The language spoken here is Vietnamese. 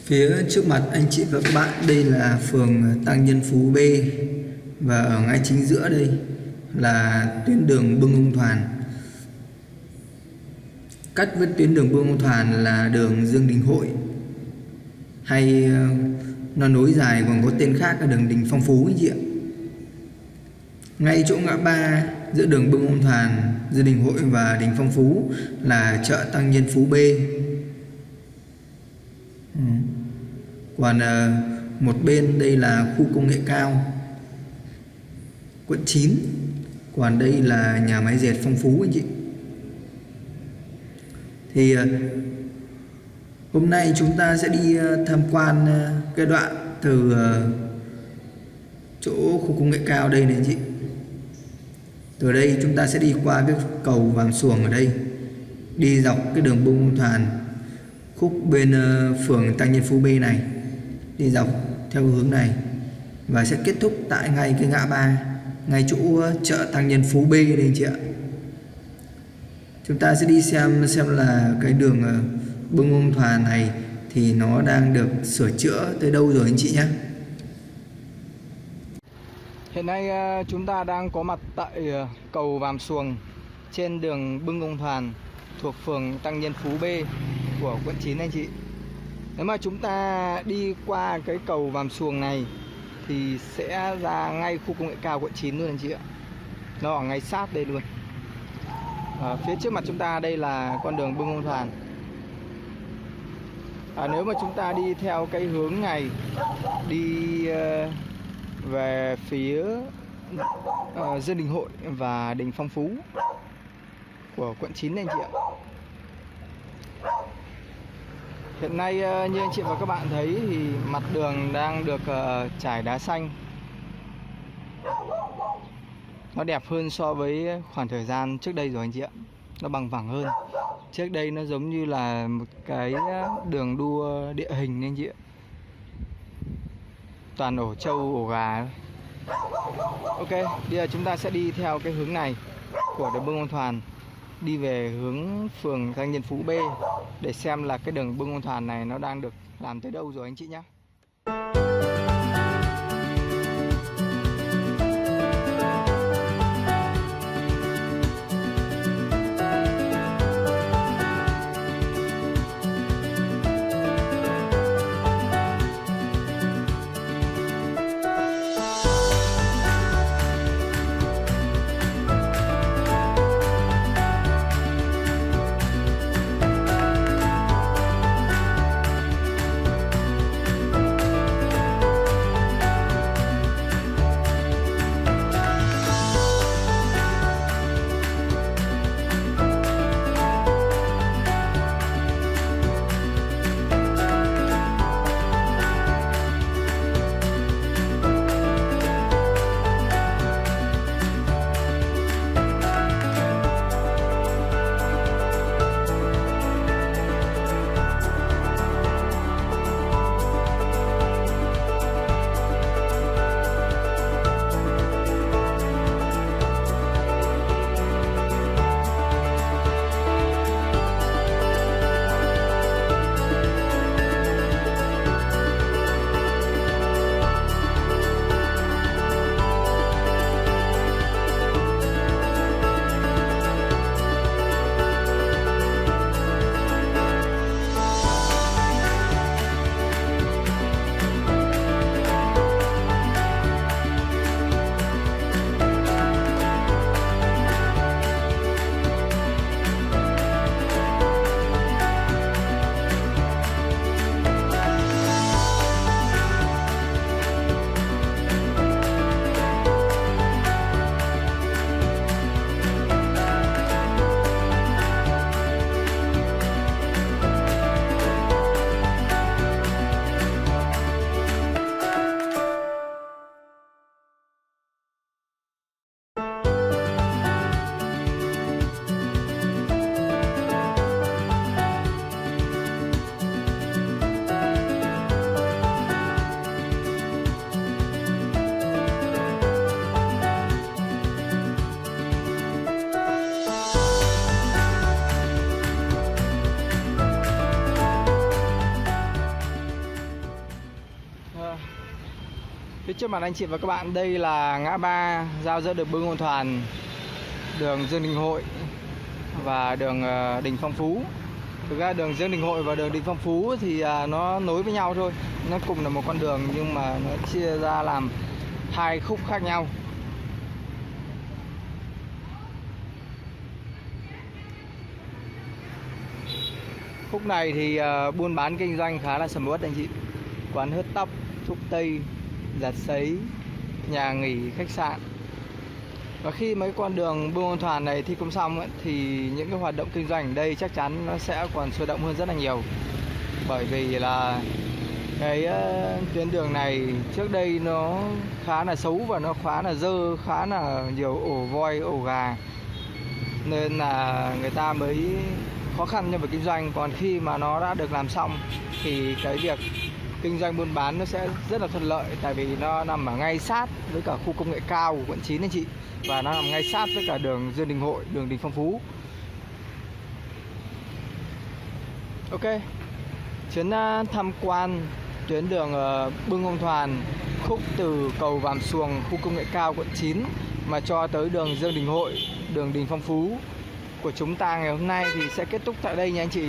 Phía trước mặt anh chị và các bạn, đây là phường Tăng Nhân Phú B, và ở ngay chính giữa đây là tuyến đường Bưng Ông Thoàn. Cắt với tuyến đường Bưng Ông Thoàn là đường Dương Đình Hội, hay nó nối dài còn có tên khác là đường Đình Phong Phú anh chị ạ. Ngay chỗ ngã ba giữa đường Bưng Ông Thoàn, Dương Đình Hội và Đình Phong Phú là chợ Tăng Nhân Phú B. Còn một bên đây là khu công nghệ cao quận 9. Còn đây là nhà máy dệt Phong Phú anh chị. Thì hôm nay chúng ta sẽ đi tham quan cái đoạn từ chỗ khu công nghệ cao đây này anh chị. Từ đây chúng ta sẽ đi qua cái cầu Vàm Xuồng ở đây, đi dọc cái đường Bưng Ông Thoàn khúc bên phường Tăng Nhân Phú B này, đi dọc theo hướng này và sẽ kết thúc tại ngay cái ngã ba, ngay chỗ chợ Tăng Nhân Phú B đây anh chị ạ. Chúng ta sẽ đi xem là cái đường Bưng Ông Thoàn này thì nó đang được sửa chữa tới đâu rồi anh chị nhé. Hiện nay chúng ta đang có mặt tại cầu Vàm Xuồng trên đường Bưng Ông Thoàn thuộc phường Tăng Nhân Phú B của quận 9 anh chị. Nếu mà chúng ta đi qua cái cầu Vàm Xuồng này thì sẽ ra ngay khu công nghệ cao quận 9 luôn anh chị ạ. Nó ở ngay sát đây luôn. Phía trước mặt chúng ta đây là con đường Bưng Ông Thoàn. Nếu mà chúng ta đi theo cái hướng này, đi về phía Dương Đình Hội và Đình Phong Phú của quận 9 anh chị ạ. Hiện nay như anh chị và các bạn thấy thì mặt đường đang được trải đá xanh. Nó đẹp hơn so với khoảng thời gian trước đây rồi anh chị ạ. Nó bằng phẳng hơn. Trước đây nó giống như là một cái đường đua địa hình anh chị ạ. Toàn ổ trâu, ổ gà. Ok, bây giờ chúng ta sẽ đi theo cái hướng này của đường Bưng Ông Thoàn, đi về hướng phường Tăng Nhân Phú B để xem là cái đường Bưng Ông Thoàn này nó đang được làm tới đâu rồi anh chị nhé. trước mặt anh chị và các bạn, đây là ngã ba giao giữa đường Bưng Ôn Thoàn, đường Dương Đình Hội và đường Đình Phong Phú. Thực ra đường Dương Đình Hội và đường Đình Phong Phú thì nó nối với nhau thôi, nó cùng là một con đường nhưng mà nó chia ra làm hai khúc khác nhau. Khúc này thì buôn bán kinh doanh khá là sầm uất anh chị. Quán hớt tóc, thuốc tây, giặt sấy, nhà nghỉ, khách sạn. Và khi mấy con đường Bưng Ôn Thoàn này thi công xong ấy, thì những cái hoạt động kinh doanh ở đây chắc chắn nó sẽ còn sôi động hơn rất là nhiều. Bởi vì là cái tuyến đường này trước đây nó khá là xấu và nó khá là dơ, khá là nhiều ổ voi, ổ gà, nên là người ta mới khó khăn trong việc kinh doanh. Còn khi mà nó đã được làm xong thì cái việc kinh doanh buôn bán nó sẽ rất là thuận lợi, tại vì nó nằm ở ngay sát với cả khu công nghệ cao của quận 9 anh chị, và nó nằm ngay sát với cả đường Dương Đình Hội, đường Đình Phong Phú. Ok, chuyến tham quan tuyến đường Bưng Ôn Thoàn, khúc từ cầu Vàm Xuồng, khu công nghệ cao quận 9 mà cho tới đường Dương Đình Hội, đường Đình Phong Phú của chúng ta ngày hôm nay thì sẽ kết thúc tại đây nha anh chị.